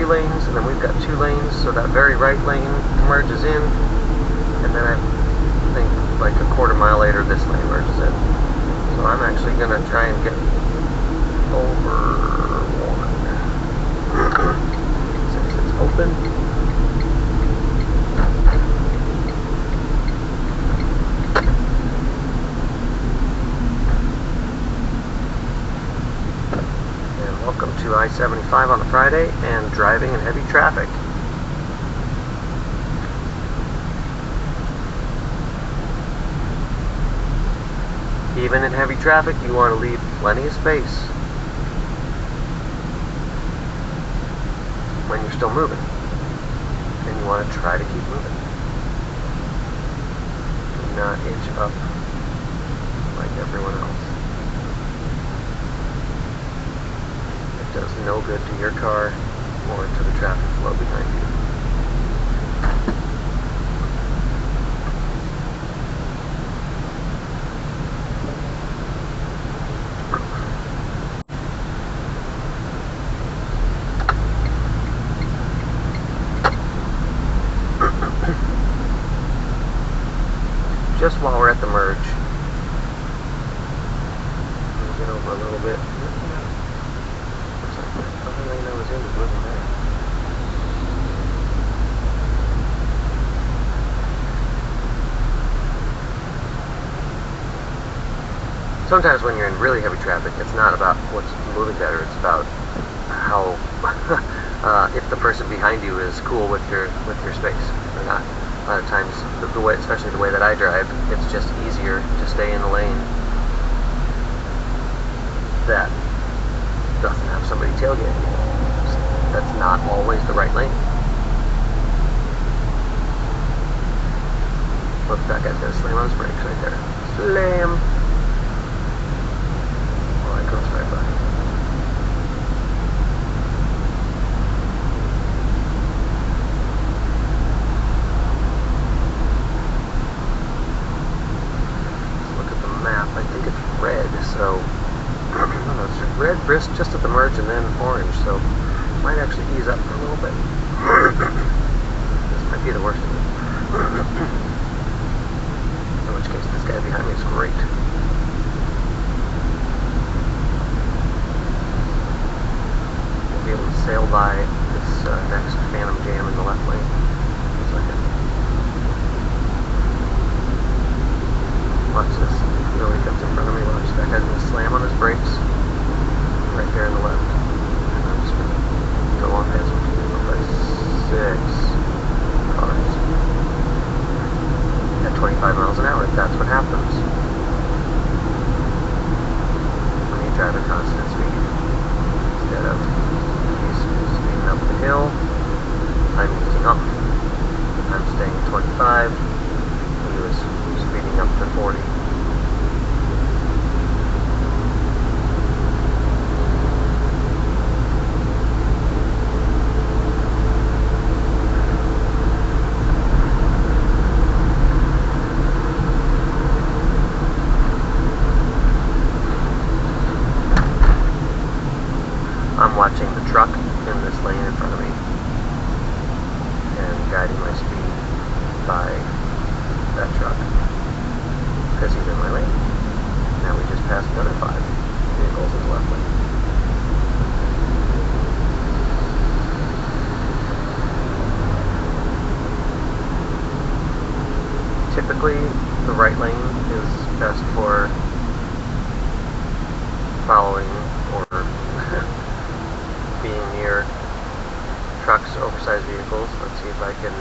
3 lanes, and then we've got 2 lanes, so that very right lane merges in, and then I think like a quarter mile later this lane merges in. So I'm actually going to try and get over one. Since it's open. Welcome to I-75 on a Friday and driving in heavy traffic. Even in heavy traffic, you want to leave plenty of space when you're still moving, and you want to try to keep moving. Do not inch up like everyone else. Does no good to your car or to the traffic flow behind you. Just while we're at the merge, let me get over a little bit. The lane I was in was moving there. Sometimes when you're in really heavy traffic, it's not about what's moving better, it's about how if the person behind you is cool with your space or not. A lot of times, the way, especially the way that I drive, it's just easier to stay in the lane that doesn't have somebody tailgating you. That's not always the right lane. Look, that guy's gonna slam on his brakes right there. Slam! Oh, that goes right by. Let's look at the map. I think it's red, so it's red, brisk just at the merge, and then orange, so might actually ease up for a little bit. This might be the worst of it. In which case, this guy behind me is great. We'll be able to sail by this next Phantom Jam in the left lane in a second. Watch this. Billy comes in front of me. Watch, that guy's going to slam on his brakes right there in the left. And I'm just going to go on past him. By 6 cars at 25 miles an hour. That's what happens when you drive at constant speed. Instead of speeding up the hill, I'm easing up. I'm staying at 25. He was speeding up to 40. I'm watching the truck in this lane in front of me and guiding my speed by that truck because he's in my lane. Now we just passed another 5 vehicles in the left lane. Typically, the right lane is best for following or being near trucks, oversized vehicles. Let's see if I can.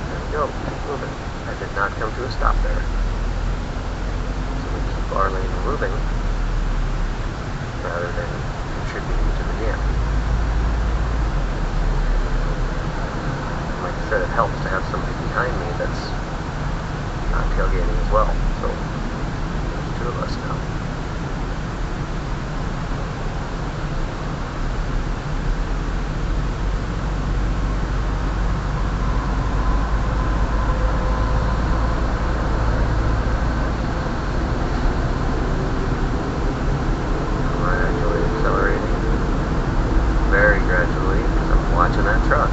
There we go. Keep moving. I did not come to a stop there. So we keep our lane moving rather than contributing to the jam. Like I said, it helps to have somebody behind me that's not tailgating as well. So there's 2 of us now. We're actually accelerating. watching that truck.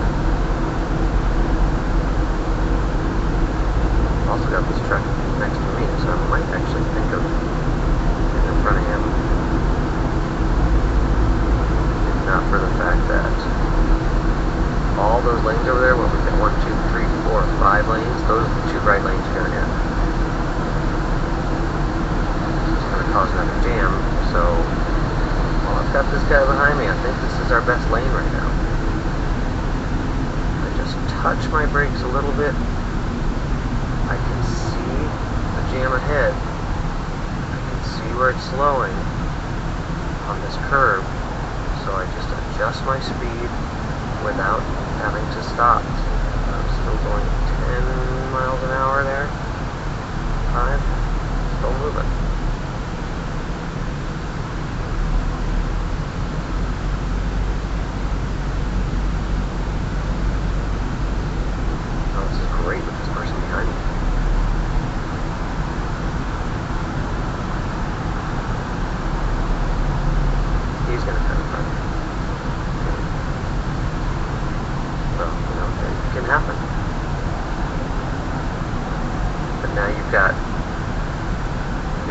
Also got this truck next to me, so I might actually think of getting in front of him. If not for the fact that all those lanes over there, what we get 1, 2, 3, 4, 5 lanes, those are the 2 right lanes you're gonna hit. It's gonna cause another jam, so well, I've got this guy behind me. I think this is our best lane right now. I just touch my brakes a little bit. I can see the jam ahead. I can see where it's slowing on this curve, so I just adjust my speed without having to stop. I'm still going 10 miles an hour there. 5. Still moving. Oh, this is great with this person behind me. He's going to turn in front of me. Well, you know, it can happen. But now you've got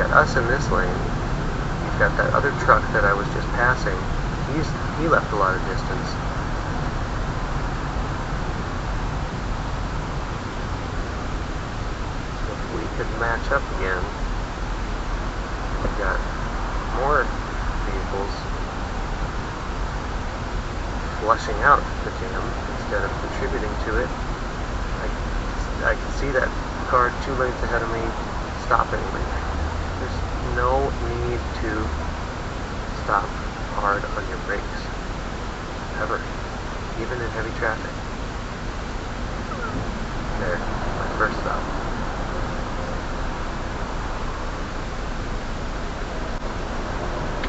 us in this lane. You've got that other truck that I was just passing. He left a lot of distance. So if we could match up again, we've got more vehicles flushing out the jam instead of contributing to it. I can see that car 2 lanes ahead of me stopping. There's no need to stop hard on your brakes, ever, even in heavy traffic. There, my first stop.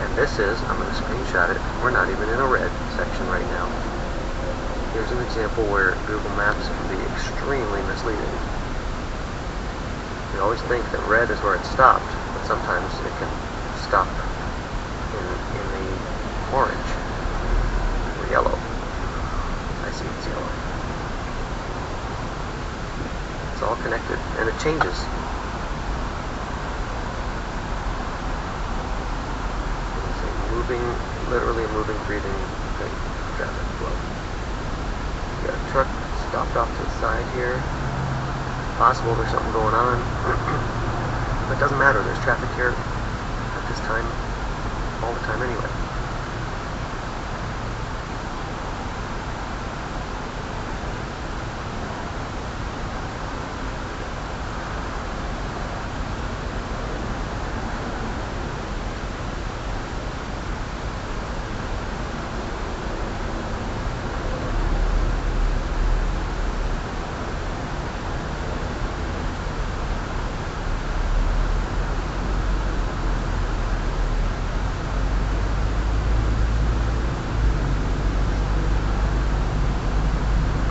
And this is, I'm going to screenshot it, we're not even in a red section right now. Here's an example where Google Maps can be extremely misleading. You always think that red is where it stopped, but sometimes it can stop in the orange or yellow. I see it's yellow. It's all connected, and it changes. It's a moving, literally a moving, breathing thing, traffic flow. You got a truck stopped off to the side here. Possible there's something going on. But it doesn't matter, there's traffic here at this time all the time anyway.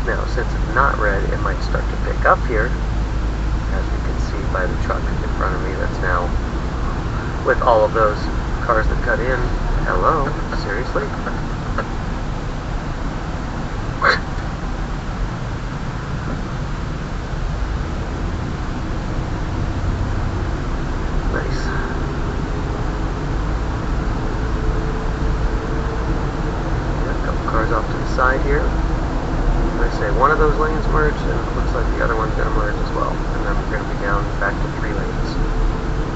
Now, since it's not red, it might start to pick up here, as you can see by the truck in front of me that's now, with all of those cars that cut in. Hello? Seriously? Nice. Got a couple cars off to the side here. I say one of those lanes merged, and it looks like the other one's going to merge as well. And then we're going to be down back to 3 lanes.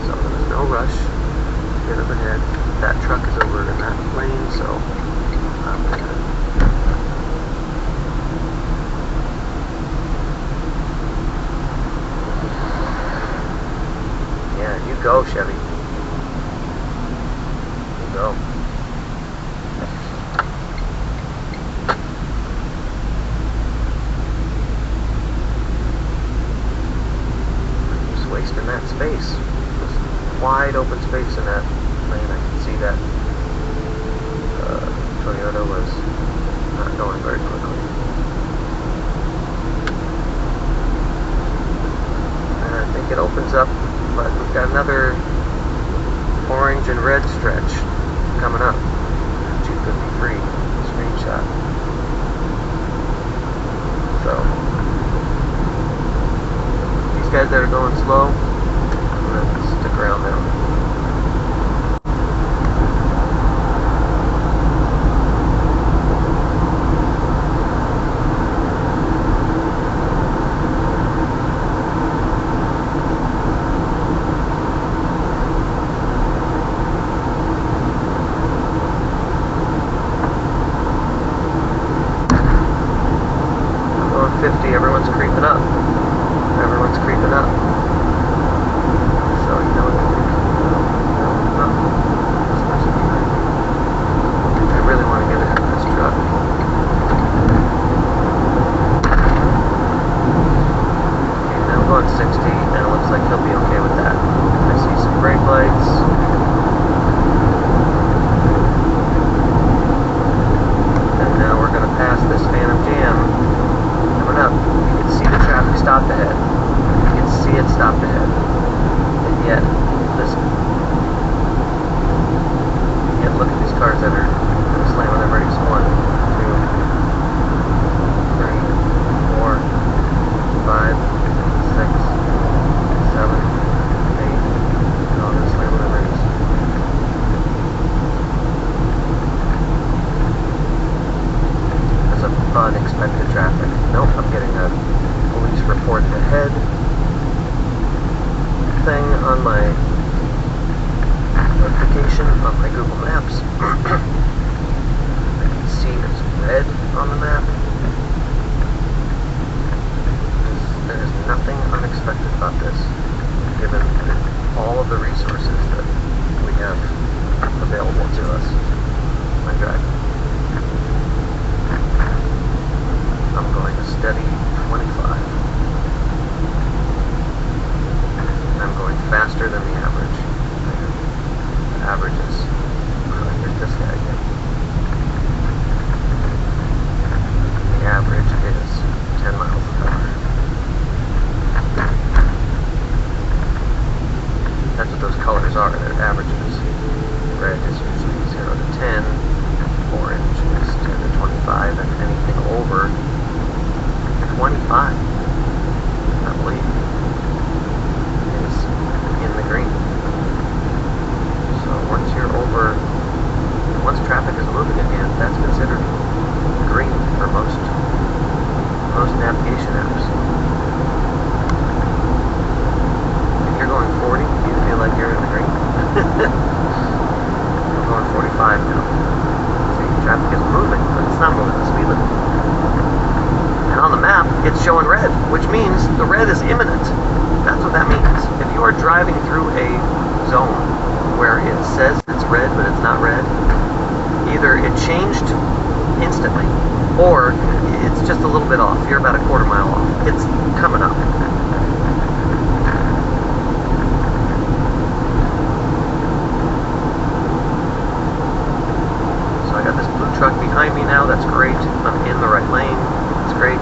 So there's no rush. Get up ahead. That truck is over in that lane, so I'm going to... Yeah, you go, Chevy. You go. In that space, just wide open space in that lane. I can see that Toyota was not going very quickly. And I think it opens up, but we've got another orange and red stretch coming up. 253 screenshot. that are going slow, I'm gonna stick around them. Everyone's creeping up. Everyone's creeping up. So, you know what I think? No. This person behind me. I really want to get ahead of this truck. Okay, now I'm going 60, and it looks like he'll be okay with that. I see some brake lights. And now we're going to pass this Phantom Jam. Up. You can see the traffic stopped ahead. You can see it stopped ahead. And yet, listen. Yet look at these cars that are slamming their brakes. 1, 2, 3, 4, 5, 6, 7, 8. No, they're slamming their brakes. That's unexpected traffic. Nope, I'm getting a police report ahead thing on my notification on my Google Maps. I can see it's red on the map. There is nothing unexpected about this, given all of the resources that we have available to us when driving. I'm going a steady 25. I'm going faster than the average. The average is, here's this guy again. The average is 10 miles an hour. That's what those colors are, they're averages. Red is usually 0 to 10, orange is 10 to 25, and anything over 25, I believe, is in the green. So once traffic is moving again, that's considered green for most navigation apps. If you're going 40, do you feel like you're in the green? I'm going 45 now. See, traffic is moving, but it's not moving at the speed limit. And on the map, it's showing red, which means the red is imminent. That's what that means. If you are driving through a zone where it says it's red, but it's not red, either it changed instantly, or it's just a little bit off. You're about a quarter mile off. It's coming up. So I got this blue truck behind me now. That's great. I'm in the right lane. It's great.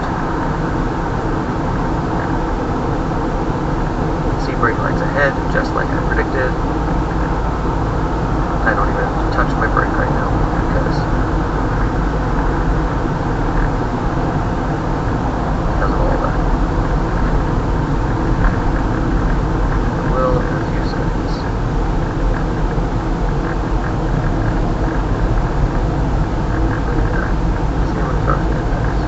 See brake lights ahead, just like I predicted. I don't even touch my brake right now because of all that. I will in a few seconds. See how many trucks it is.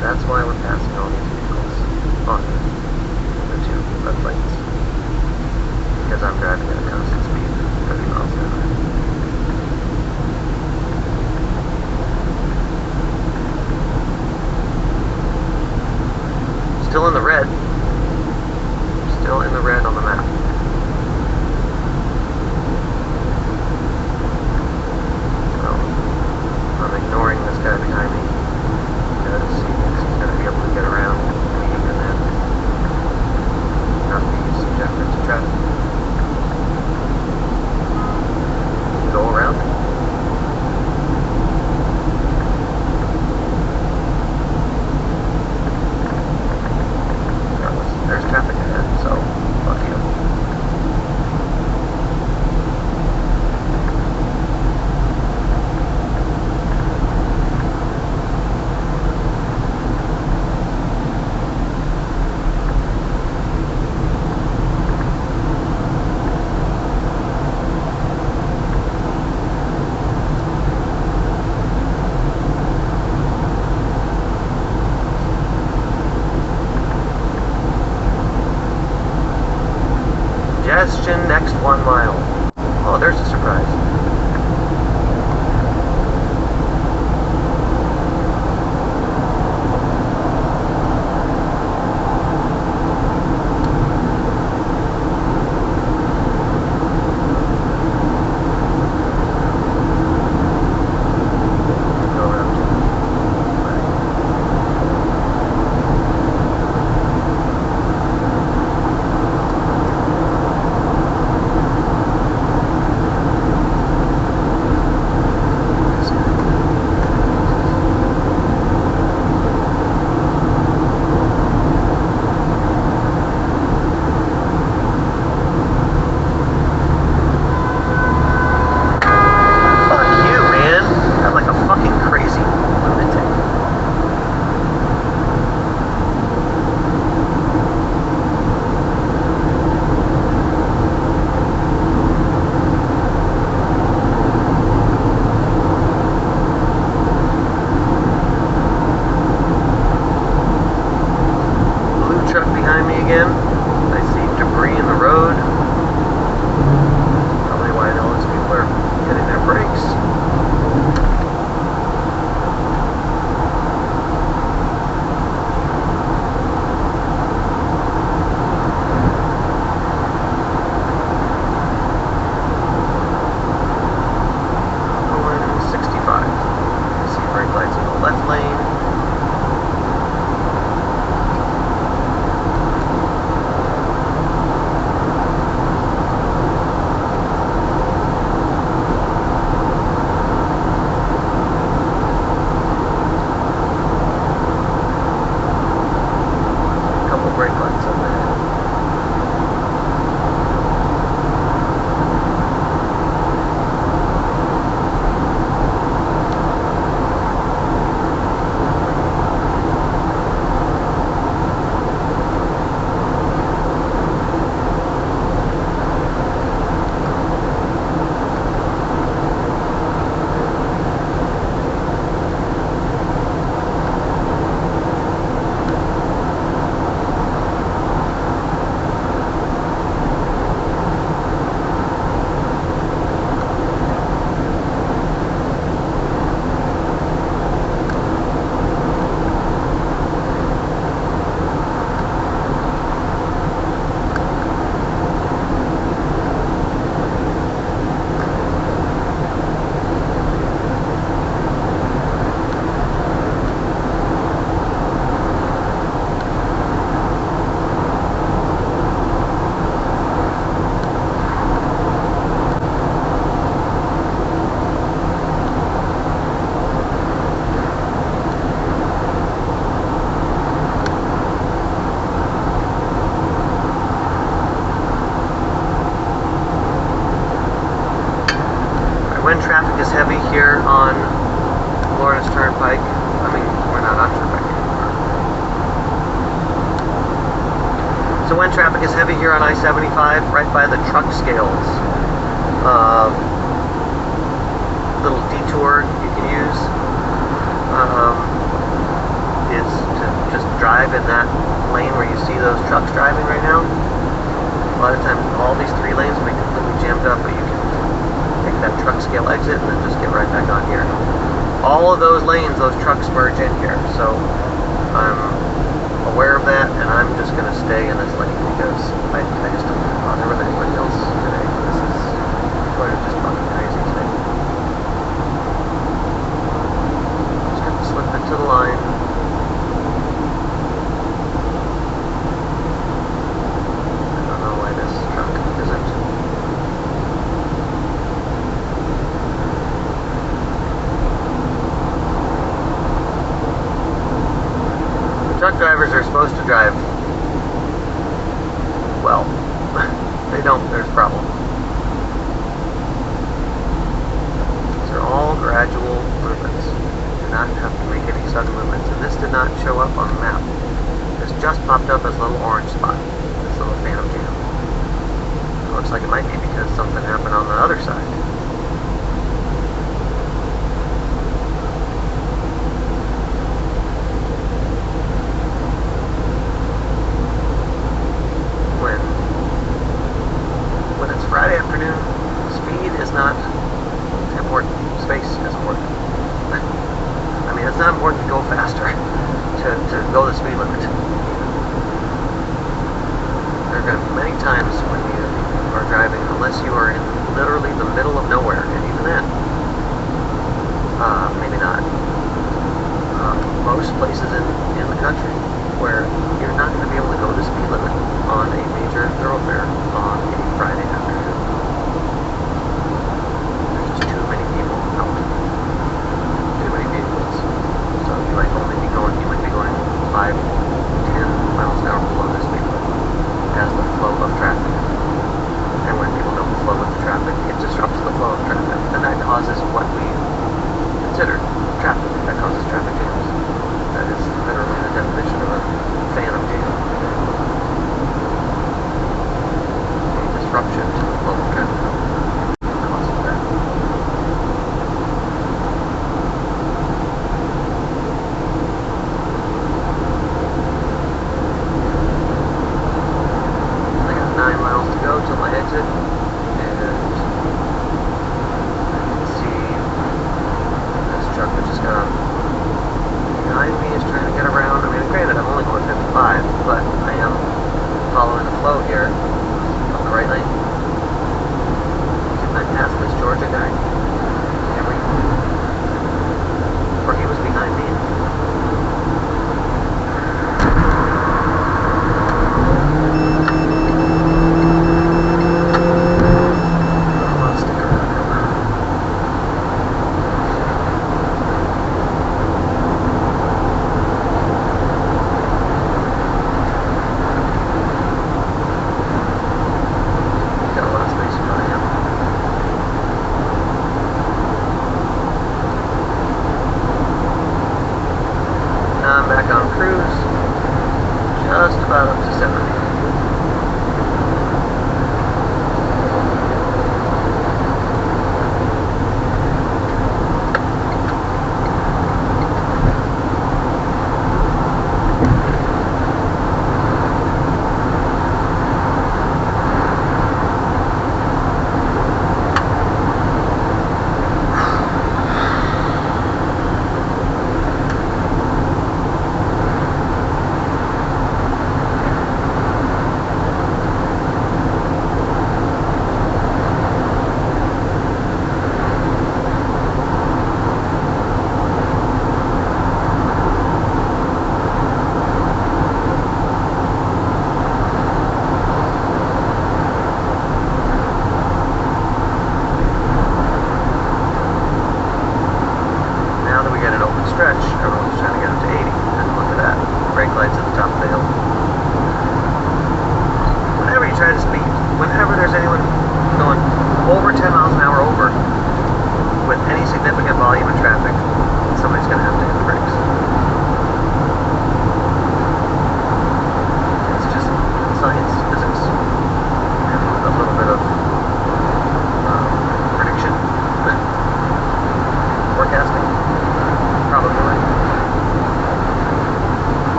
That's why we're passing all these vehicles on the two left lanes. Because I'm driving at a constant speed, 30 miles an hour. when traffic is heavy here on I-75, right by the truck scales, little detour you can use is to just drive in that lane where you see those trucks driving right now. A lot of times all these 3 lanes will be completely jammed up, but you can take that truck scale exit and then just get right back on here. All of those lanes, those trucks merge in here, so I'm aware of that, and I'm just going to stay in this lane because I just don't want to bother with anybody else today. This is going to just fucking crazy today. Just have to slip into the line. I don't know why this truck isn't. Truck drivers are supposed to drive well. They don't, there's a problem. These are all gradual movements. You do not have to make any sudden movements. And this did not show up on the map. This just popped up as a little orange spot. This little phantom jam. It looks like it might be because something happened on the other side. Friday afternoon, speed is not important. Space is important. I mean, it's not important to go faster, to go the speed limit. There are going to be many times when you are driving, unless you are in literally the middle of nowhere, and even then, maybe not. Most places in the country where you're not going to be able to go the speed limit on a major thoroughfare on a Friday afternoon. There's just too many people out. Too many vehicles. So you might be going 5, 10 miles an hour below the speed limit as the flow of traffic. And when people don't flow with the traffic, it disrupts the flow of traffic. And that causes what we consider traffic. That causes traffic jams. That is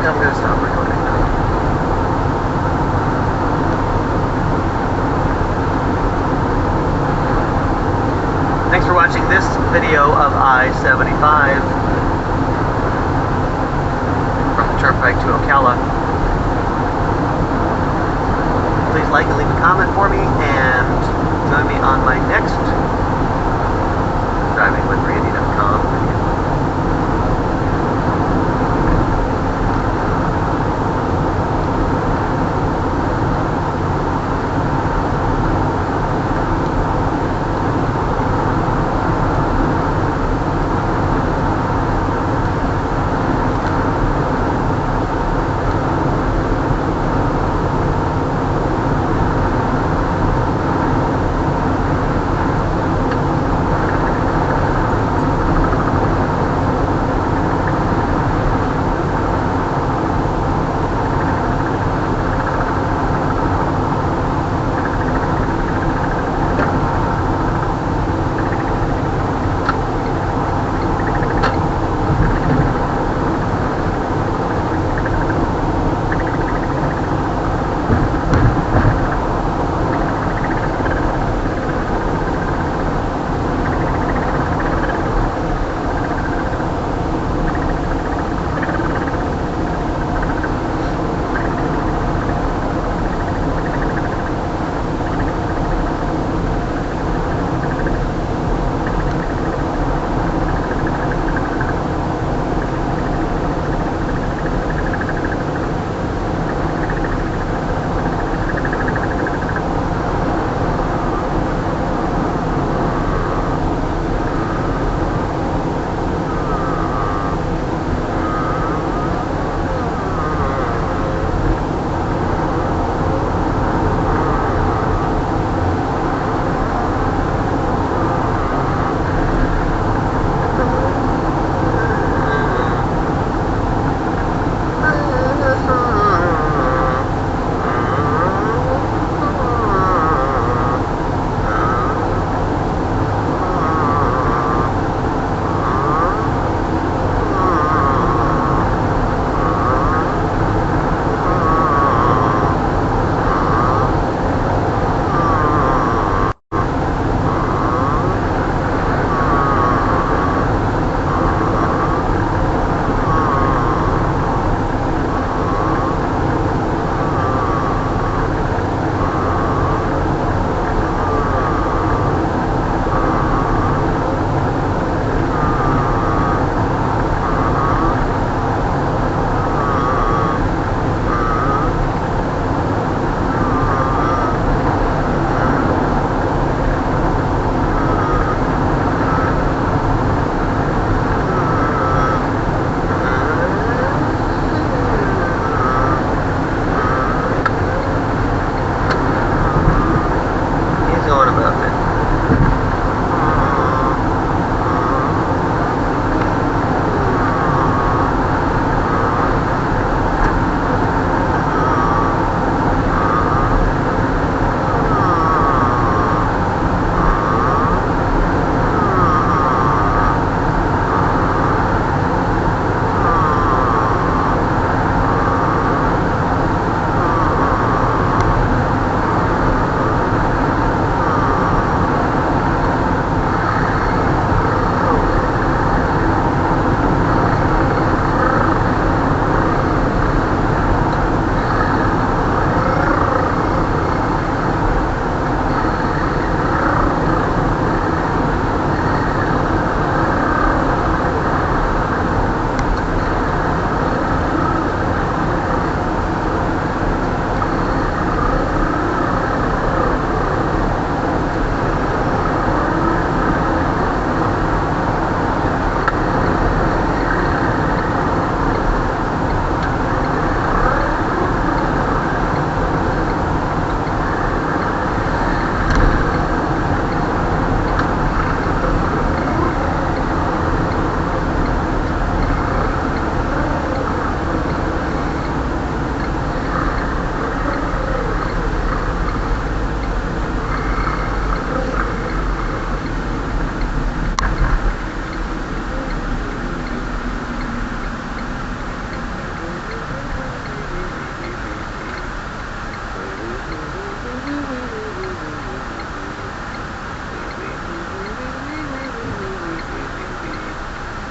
I'm going to stop recording now. Thanks for watching this video of I-75 from the Turnpike to Ocala. Please like and leave a comment for me, and join me on my next drivingwithrandy.com